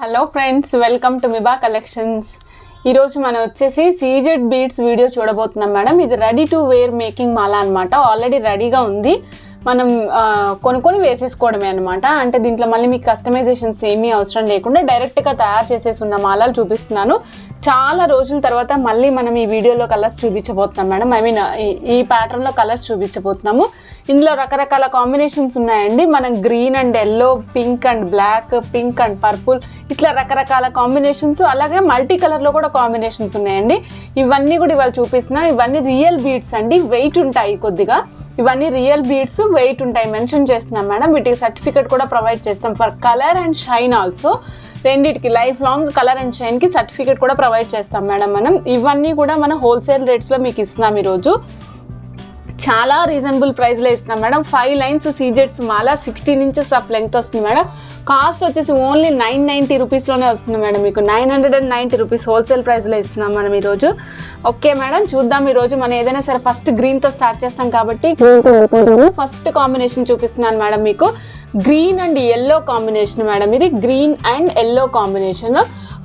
Hello friends, welcome to Miba collections. ఈరోజు మనం వచ్చేసి సీజెడ్ బీడ్స్ వీడియో చూడబోతున్నాం మేడం. ఇది రెడీ టు వేర్ మేకింగ్ మాల అనమాట. ఆల్రెడీ రెడీగా ఉంది, మనం కొనుక్కొని వేసేసుకోవడమే అనమాట. అంటే దీంట్లో మళ్ళీ మీకు కస్టమైజేషన్స్ ఏమీ అవసరం లేకుండా డైరెక్ట్గా తయారు చేసేసి ఉన్న మాలలు చూపిస్తున్నాను. చాలా రోజుల తర్వాత మళ్ళీ మనం ఈ వీడియోలో కలర్స్ చూపించబోతున్నాం మేడం. ఈ ప్యాటర్న్లో కలర్స్ చూపించబోతున్నాము. ఇందులో రకరకాల కాంబినేషన్స్ ఉన్నాయండి. మనం green and yellow, pink and black, pink and purple, ఇట్లా రకరకాల కాంబినేషన్స్, అలాగే మల్టీ కలర్లో కూడా కాంబినేషన్స్ ఉన్నాయండి. ఇవన్నీ కూడా ఇవాళ చూపిస్తున్నా. ఇవన్నీ రియల్ బీడ్స్ అండి, వెయిట్ ఉంటాయి కొద్దిగా. ఇవన్నీ రియల్ బీడ్స్, వెయిట్ ఉంటాయి మెన్షన్ చేస్తున్నాం మేడం. వీటికి సర్టిఫికేట్ కూడా ప్రొవైడ్ చేస్తాం for colour and shine also. రెండింటికి లైఫ్ లాంగ్ కలర్ అండ్ షైన్కి సర్టిఫికేట్ కూడా ప్రొవైడ్ చేస్తాం మేడం మనం. ఇవన్నీ కూడా మనం హోల్సేల్ రేట్స్లో మీకు ఇస్తున్నాం ఈరోజు. చాలా రీజనబుల్ ప్రైస్లో ఇస్తున్నాం మేడం. 5 లైన్స్ సీజెడ్స్ మాల 16 ఇంచెస్ ఆఫ్ లెంగ్త్ వస్తుంది మేడం. కాస్ట్ వచ్చేసి ఓన్లీ 990 రూపీస్లోనే వస్తుంది మేడం. మీకు 990 రూపీస్ హోల్సేల్ ప్రైస్లో ఇస్తున్నాం మనం ఈరోజు. ఓకే మేడం, చూద్దాం. ఈరోజు మనం ఏదైనా సరే ఫస్ట్ గ్రీన్తో స్టార్ట్ చేస్తాం కాబట్టి ఫస్ట్ కాంబినేషన్ చూపిస్తున్నాను మేడం మీకు. Green and yellow combination madam. ఇది గ్రీన్ అండ్ ఎల్లో కాంబినేషన్.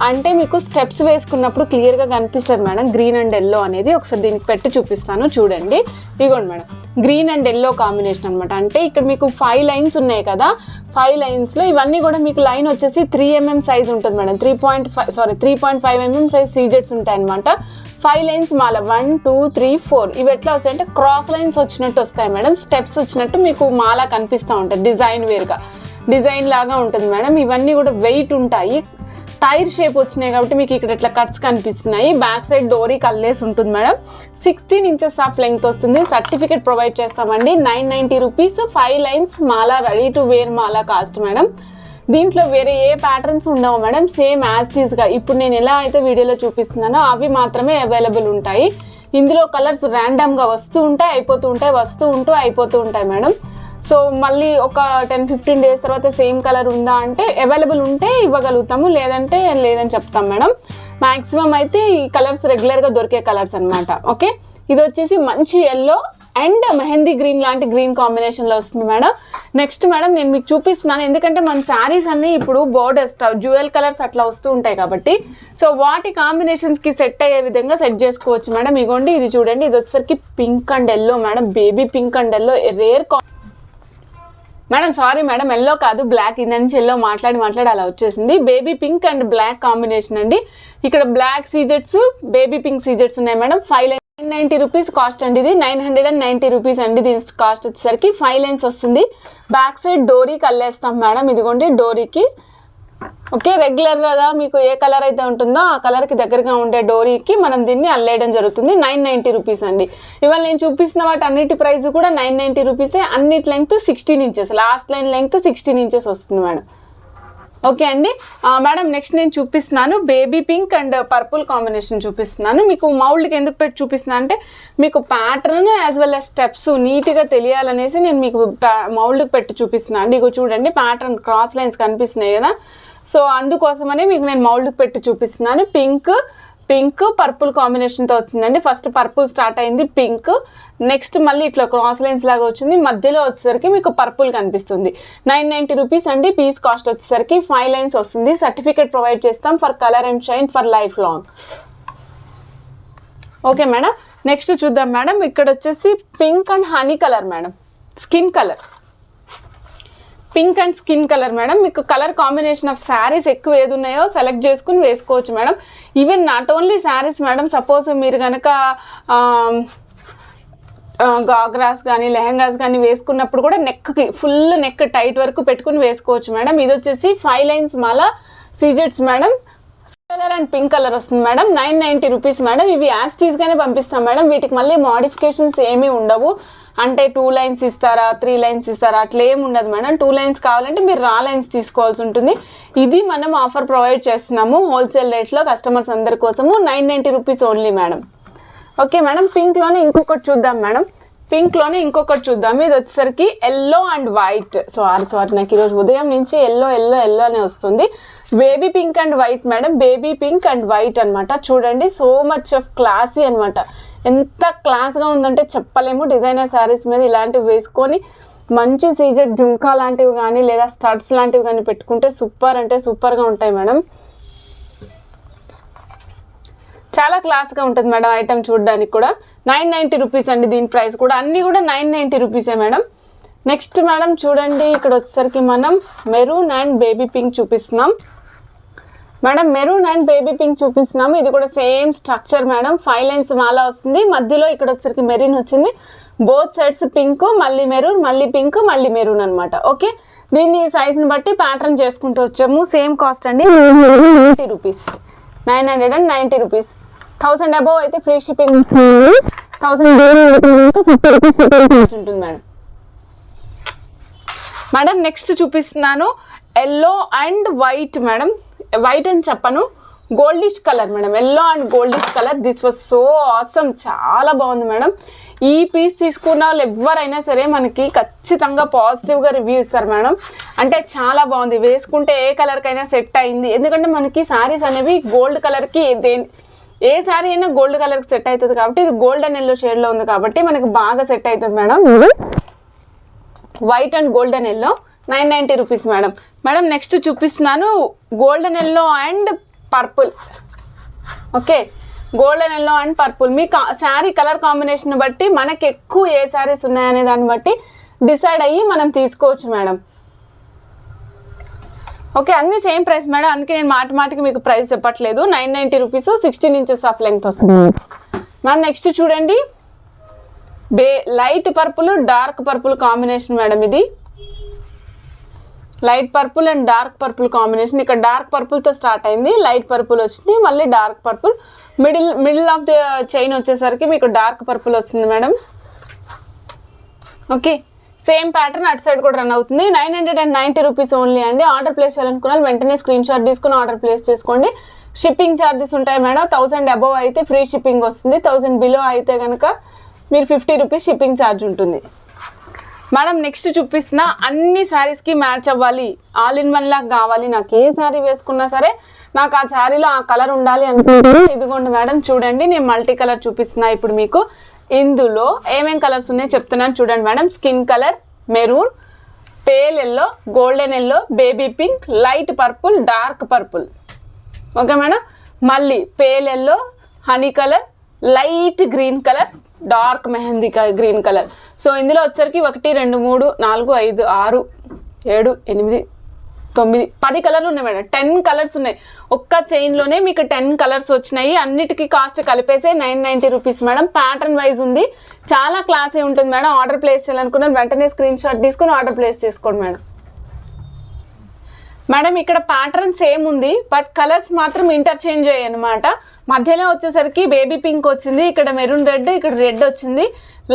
అంటే మీకు స్టెప్స్ వేసుకున్నప్పుడు క్లియర్గా కనిపిస్తుంది మేడం గ్రీన్ అండ్ ఎల్లో అనేది. ఒకసారి దీనికి పెట్టి చూపిస్తాను చూడండి. ఇదిగోండి madam, green and yellow combination అనమాట. అంటే ఇక్కడ మీకు 5 లైన్స్ ఉన్నాయి కదా, 5 లైన్స్లో ఇవన్నీ కూడా మీకు లైన్ వచ్చేసి 3 mm సైజ్ ఉంటుంది మేడం. 3.5 mm సైజ్ సీజెట్స్ ఉంటాయి అనమాట. 5 లైన్స్ మాల 1 2 3 4 ఇవి ఎట్లా వస్తాయి అంటే క్రాస్ లైన్స్ వచ్చినట్టు వస్తాయి మేడం. స్టెప్స్ వచ్చినట్టు మీకు మాల కనిపిస్తూ ఉంటుంది, డిజైన్ వేరుగా డిజైన్ లాగా ఉంటుంది మేడం. ఇవన్నీ కూడా వెయిట్ ఉంటాయి, టైర్ షేప్ వచ్చినాయి కాబట్టి మీకు ఇక్కడ ఇట్లా కట్స్ కనిపిస్తున్నాయి. బ్యాక్ సైడ్ డోరీ కల్లేసి ఉంటుంది మేడం. 16 ఇంచెస్ ఆఫ్ లెంగ్త్ వస్తుంది. సర్టిఫికేట్ ప్రొవైడ్ చేస్తామండి. 990 రూపీస్ 5 లైన్స్ మాల, రెడీ టు వేర్ మాల కాస్ట్ మేడం. దీంట్లో వేరే ఏ ప్యాటర్న్స్ ఉండవు మేడం. సేమ్ యాజ్ ఇట్ ఈస్గా ఇప్పుడు నేను ఎలా అయితే వీడియోలో చూపిస్తున్నానో అవి మాత్రమే అవైలబుల్ ఉంటాయి. ఇందులో కలర్స్ ర్యాండమ్గా వస్తూ ఉంటాయి, అయిపోతూ ఉంటాయి, అయిపోతూ ఉంటాయి మేడం. సో మళ్ళీ ఒక 10-15 డేస్ తర్వాత సేమ్ కలర్ ఉందా అంటే అవైలబుల్ ఉంటే ఇవ్వగలుగుతాము, లేదంటే లేదని చెప్తాం మేడం. మ్యాక్సిమం అయితే ఈ కలర్స్ రెగ్యులర్గా దొరికే కలర్స్ అనమాట. ఓకే, ఇది వచ్చేసి మంచి ఎల్లో అండ్ మెహందీ గ్రీన్ లాంటి గ్రీన్ కాంబినేషన్లో వస్తుంది మేడం. నెక్స్ట్ మేడం నేను మీకు చూపిస్తున్నాను, ఎందుకంటే మన శారీస్ అన్నీ ఇప్పుడు బోర్డర్స్ జ్యువెల్ కలర్స్ అట్లా వస్తూ ఉంటాయి కాబట్టి సో వాటి కాంబినేషన్స్కి సెట్ అయ్యే విధంగా సెట్ చేసుకోవచ్చు మేడం. ఇగోండి, ఇది చూడండి, ఇది వచ్చేసరికి pink and yellow madam. Baby pink and yellow rare madam. Sorry madam, yellow కాదు బ్లాక్. ఇంత నుంచి ఎల్లో మాట్లాడి అలా వచ్చేసింది. Baby pink and black combination అండి. ఇక్కడ బ్లాక్ సీజెట్స్, బేబీ పింక్ సీజెట్స్ ఉన్నాయి మేడం. 990 రూపీస్ కాస్ట్ అండి. ఇది 990 రూపీస్ అండి. దీని కాస్ట్ వచ్చేసరికి 5 లైన్స్ వస్తుంది. బ్యాక్ సైడ్ డోరీకి అల్లేస్తాం మేడం. ఇదిగోండి డోరీకి. ఓకే, రెగ్యులర్గా మీకు ఏ కలర్ అయితే ఉంటుందో ఆ కలర్కి దగ్గరగా ఉండే డోరీకి మనం దీన్ని అల్లేయడం జరుగుతుంది. 990 రూపీస్ అండి. ఇవాళ నేను చూపిస్తున్న వాటి అన్నిటి ప్రైస్ కూడా 990 రూపీసే. అన్నిటి length 16 inches, last line length 16 inches వస్తుంది మేడం. ఓకే అండి మేడం, నెక్స్ట్ నేను చూపిస్తున్నాను baby pink and purple combination చూపిస్తున్నాను. మీకు మౌల్డ్కి ఎందుకు పెట్టి చూపిస్తున్నాను అంటే మీకు pattern as well as steps నీట్గా తెలియాలనేసి నేను మీకు మౌల్డ్కి పెట్టి చూపిస్తున్నాను అండి. ఇగో చూడండి, ప్యాటర్న్ క్రాస్ లైన్స్ కనిపిస్తున్నాయి కదా, సో అందుకోసమనే మీకు నేను మౌల్డ్కి పెట్టి చూపిస్తున్నాను. పింక్ పర్పుల్ కాంబినేషన్తో వచ్చిందండి. ఫస్ట్ పర్పుల్ స్టార్ట్ అయింది, పింక్, నెక్స్ట్ మళ్ళీ ఇట్లా క్రాస్ లైన్స్ లాగా వచ్చింది, మధ్యలో వచ్చేసరికి మీకు పర్పుల్ కనిపిస్తుంది. 990 రూపీస్ అండి. పీస్ కాస్ట్ వచ్చేసరికి 5 లైన్స్ వస్తుంది. సర్టిఫికేట్ ప్రొవైడ్ చేస్తాం for colour and shine for life long. Okay madam, next చూద్దాం మేడం. ఇక్కడ వచ్చేసి pink and honey colour madam, skin colour. Pink and skin colour madam. మీకు కలర్ కాంబినేషన్ ఆఫ్ శారీస్ ఎక్కువ ఏది ఉన్నాయో సెలెక్ట్ చేసుకుని వేసుకోవచ్చు madam. Even not only saris madam, suppose మీరు కనుక గాగ్రాస్ కానీ లెహంగాస్ కానీ వేసుకున్నప్పుడు కూడా నెక్కి ఫుల్ నెక్ టైట్ వరకు పెట్టుకుని వేసుకోవచ్చు మేడం. ఇది వచ్చేసి 5 లైన్స్ మాల సీజెట్స్ madam. Colour and pink colour వస్తుంది మేడం. 990 rupees madam. ఇవి యాజ్ టీస్గానే పంపిస్తాం మేడం. వీటికి మళ్ళీ మోడిఫికేషన్స్ ఏమీ ఉండవు. అంటే 2 లైన్స్ ఇస్తారా, 3 లైన్స్ ఇస్తారా, అట్లా ఏమి ఉండదు మేడం. 2 లైన్స్ కావాలంటే మీరు రా లైన్స్ తీసుకోవాల్సి ఉంటుంది. ఇది మనం ఆఫర్ ప్రొవైడ్ చేస్తున్నాము హోల్సేల్ రేట్లో కస్టమర్స్ అందరి కోసము. 990 rupees only madam. Okay madam, పింక్లోనే ఇంకొకటి చూద్దాం మేడం. ఇది వచ్చేసరికి ఎల్లో అండ్ వైట్. సారీ నాకు ఈరోజు ఉదయం నుంచి ఎల్లో అనే వస్తుంది. Baby pink and white madam. Baby pink and white అనమాట. చూడండి, సో మచ్ ఆఫ్ క్లాసీ అనమాట. ఎంత క్లాస్గా ఉందంటే చెప్పలేము. డిజైనర్ శారీస్ మీద ఇలాంటివి వేసుకొని మంచి సీజెడ్ జుంకా లాంటివి కానీ లేదా స్టడ్స్ లాంటివి కానీ పెట్టుకుంటే సూపర్ అంటే సూపర్గా ఉంటాయి మేడం. చాలా క్లాస్గా ఉంటుంది మేడం ఐటమ్ చూడడానికి కూడా. 990 రూపీస్ అండి దీని ప్రైస్ కూడా. అన్నీ కూడా 990 రూపీసే మేడం. నెక్స్ట్ మేడం చూడండి, ఇక్కడ వచ్చేసరికి మనం మెరూన్ అండ్ బేబీ పింక్ చూపిస్తున్నాం madam. Maroon and baby pink చూపిస్తున్నాము. ఇది కూడా సేమ్ స్ట్రక్చర్ మేడం. 5 లైన్స్ మాల వస్తుంది. మధ్యలో ఇక్కడ వచ్చేసరికి మెరూన్ వచ్చింది. బోత్ సైడ్స్ పింక్, మళ్ళీ మెరూన్, మళ్ళీ పింక్, మళ్ళీ మెరూన్ అనమాట. ఓకే, దీన్ని సైజ్ని బట్టి ప్యాటర్న్ చేసుకుంటూ వచ్చాము. సేమ్ కాస్ట్ అండి, 990 రూపీస్. 990 రూపీస్. 1000 అబోవ్ అయితే ఫ్రీ షిప్పింగ్, 1000 ఉంటుంది మేడం. మేడం నెక్స్ట్ చూపిస్తున్నాను yellow and white madam. White అని చెప్పను, goldish colour madam. Yellow and goldish colour. This was so awesome, చాలా బాగుంది మేడం. ఈ పీస్ తీసుకున్న వాళ్ళు ఎవరైనా సరే మనకి ఖచ్చితంగా పాజిటివ్గా రివ్యూ ఇస్తారు మేడం. అంటే చాలా బాగుంది, వేసుకుంటే ఏ కలర్కైనా సెట్ అయింది. ఎందుకంటే మనకి శారీస్ అనేవి గోల్డ్ కలర్కి ఏ శారీ అయినా గోల్డ్ కలర్కి సెట్ అవుతుంది కాబట్టి ఇది గోల్డెన్ ఎల్లో షేడ్లో ఉంది కాబట్టి మనకి బాగా సెట్ అవుతుంది madam. White and golden yellow 990 rupees madam. Madam next చూపిస్తున్నాను golden yellow and purple. Okay, golden yellow and purple. మీ శారీ కలర్ కాంబినేషన్ బట్టి మనకి ఎక్కువ ఏ శారీస్ ఉన్నాయనే దాన్ని బట్టి డిసైడ్ అయ్యి మనం తీసుకోవచ్చు మేడం. ఓకే, అన్ని సేమ్ ప్రైస్ మేడం, అందుకే నేను మాటికి మీకు ప్రైస్ చెప్పట్లేదు. 990 రూపీస్, 16 ఇంచెస్ ఆఫ్ లెంగ్త్ వస్తుంది మేడం. నెక్స్ట్ చూడండి light purple dark purple combination madam. ఇది light purple and dark purple combination. ఇక్కడ డార్క్ పర్పుల్తో స్టార్ట్ అయింది, లైట్ పర్పుల్ వచ్చింది, మళ్ళీ dark purple. Middle of the chain వచ్చేసరికి మీకు డార్క్ పర్పుల్ వస్తుంది మేడం. ఓకే, సేమ్ ప్యాటర్న్ అటు సైడ్ కూడా రన్ అవుతుంది. 990 రూపీస్ ఓన్లీ అండి. ఆర్డర్ ప్లేస్ చేయాలనుకున్నారు వెంటనే స్క్రీన్ షాట్ తీసుకుని ఆర్డర్ ప్లేస్ చేసుకోండి. షిప్పింగ్ ఛార్జెస్ ఉంటాయి మేడం. 1000 అబోవ్ అయితే ఫ్రీ షిప్పింగ్ వస్తుంది. 1000 బిలో అయితే కనుక మీరు 50 రూపీస్ షిప్పింగ్ ఛార్జ్ ఉంటుంది మేడం. నెక్స్ట్ చూపిస్తున్న అన్ని శారీస్కి మ్యాచ్ అవ్వాలి, ఆల్ ఇన్ వన్ లాగా కావాలి. నాకు ఏ శారీ వేసుకున్నా సరే నాకు ఆ శారీలో ఆ కలర్ ఉండాలి అనుకుంటున్నాను. ఇదిగోండి మేడం చూడండి, నేను మల్టీ కలర్ చూపిస్తున్నా ఇప్పుడు మీకు. ఇందులో ఏమేం కలర్స్ ఉన్నాయో చెప్తున్నాను చూడండి madam. Skin colour, maroon, pale yellow, golden yellow, baby pink, light purple, dark purple. Okay madam, మళ్ళీ pale yellow, honey colour, light green colour, dark mehndi green colour. So ఇందులో వచ్చేసరికి 1 2 3 4 5 6 7 8 9 10 కలర్లు ఉన్నాయి మేడం. 10 కలర్స్ ఉన్నాయి ఒక్క చైన్లోనే మీకు 10 కలర్స్ వచ్చినాయి. అన్నిటికీ కాస్ట్ కలిపేసే 990 రూపీస్ మేడం. ప్యాటర్న్ వైజ్ ఉంది, చాలా క్లాసీ ఉంటుంది మేడం. ఆర్డర్ ప్లేస్ చేయాలనుకున్నాను వెంటనే స్క్రీన్ షాట్ తీసుకుని ఆర్డర్ ప్లేస్ చేసుకోండి మేడం. మేడం ఇక్కడ ప్యాటర్న్ సేమ్ ఉంది, బట్ కలర్స్ మాత్రం ఇంటర్చేంజ్ అయ్యాయి అనమాట. మధ్యలో వచ్చేసరికి బేబీ పింక్ వచ్చింది, ఇక్కడ మెరూన్ రెడ్, ఇక్కడ రెడ్ వచ్చింది,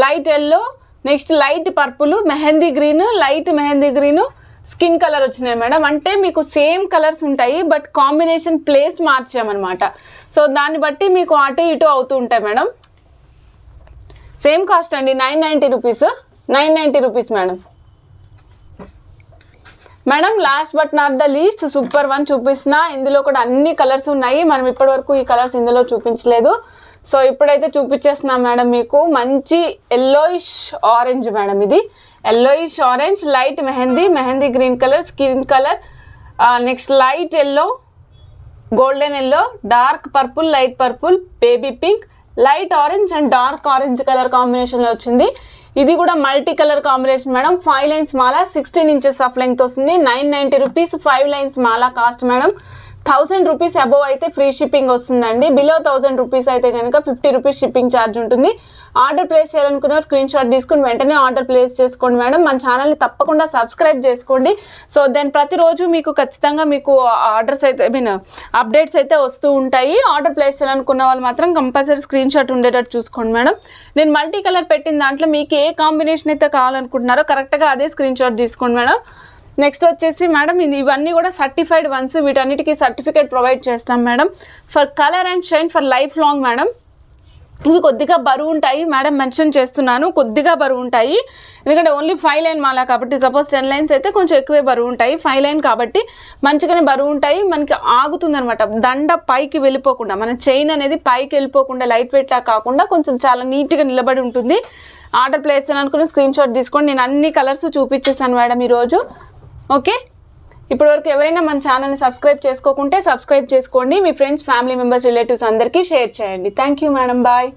light yellow, next light purple, mehndi green, light mehndi green, skin colour వచ్చినాయి మేడం. అంటే మీకు సేమ్ కలర్స్ ఉంటాయి బట్ కాంబినేషన్ ప్లేస్ మార్చామన్నమాట. సో దాన్ని బట్టి మీకు అటు ఇటు అవుతూ ఉంటాయి మేడం. సేమ్ కాస్ట్ అండి, 990 rupees. 990 rupees madam. Madam last but not the least super one చూపిస్తున్నా. ఇందులో కూడా అన్ని కలర్స్ ఉన్నాయి. మనం ఇప్పటివరకు ఈ కలర్స్ ఇందులో చూపించలేదు. సో ఇప్పుడైతే చూపించేస్తున్నాం మేడం మీకు. మంచి ఎల్లోయిష్ ఆరెంజ్ మేడం. ఇది yellowish orange, light mehndi green colour, skin colour, next light yellow, golden yellow, dark purple, light purple, baby pink, light orange and dark orange colour కాంబినేషన్లో వచ్చింది. ఇది కూడా multi colour combination madam. 5 lines Mala, 16 inches of length వస్తుంది. 990 rupees 5 lines మాల cost madam. 1000 rupees above అయితే free shipping వస్తుందండి. Below 1000 rupees అయితే కనుక 50 rupees shipping charge ఉంటుంది. ఆర్డర్ ప్లేస్ చేయాలనుకున్న స్క్రీన్ షాట్ తీసుకుని వెంటనే ఆర్డర్ ప్లేస్ చేసుకోండి మేడం. మన ఛానల్ని తప్పకుండా సబ్స్క్రైబ్ చేసుకోండి. సో దెన్ ప్రతిరోజు మీకు ఖచ్చితంగా మీకు ఆర్డర్స్ అయితే అప్డేట్స్ అయితే వస్తూ ఉంటాయి. ఆర్డర్ ప్లేస్ చేయాలనుకున్న వాళ్ళు మాత్రం కంపల్సరీ స్క్రీన్ షాట్ ఉండేటట్టు చూసుకోండి మేడం. నేను మల్టీ కలర్ పెట్టిన దాంట్లో మీకు ఏ కాంబినేషన్ అయితే కావాలనుకుంటున్నారో కరెక్ట్గా అదే స్క్రీన్ షాట్ తీసుకోండి మేడం. నెక్స్ట్ వచ్చేసి మేడం ఇవన్నీ కూడా సర్టిఫైడ్ వన్స్, వీటన్నిటికీ సర్టిఫికేట్ ప్రొవైడ్ చేస్తాం madam. For colour and shine for life long madam. ఇవి కొద్దిగా బరువు ఉంటాయి మేడం, మెన్షన్ చేస్తున్నాను, కొద్దిగా బరువు ఉంటాయి. ఎందుకంటే ఓన్లీ 5 లైన్ మాల కాబట్టి, సపోజ్ 10 లైన్స్ అయితే కొంచెం ఎక్కువే బరువు ఉంటాయి. 5 లైన్ కాబట్టి మంచిగానే బరువు ఉంటాయి. మనకి ఆగుతుంది అనమాట, దండ పైకి వెళ్ళిపోకుండా, మన చైన్ అనేది పైకి వెళ్ళిపోకుండా లైట్ వెయిట్లా కాకుండా కొంచెం చాలా నీట్గా నిలబడి ఉంటుంది. ఆర్డర్ ప్లేస్ చేయాలనుకుని స్క్రీన్ షాట్ తీసుకోండి. నేను అన్ని కలర్స్ చూపించేసాను మేడం ఈరోజు. ఓకే, ఇప్పటివరకు ఎవరైనా మన ఛానల్ని సబ్స్క్రైబ్ చేసుకోకుంటే సబ్స్క్రైబ్ చేసుకోండి. మీ ఫ్రెండ్స్, ఫ్యామిలీ మెంబర్స్, రిలేటివ్స్ అందరికీ షేర్ చేయండి. Thank you madam, bye.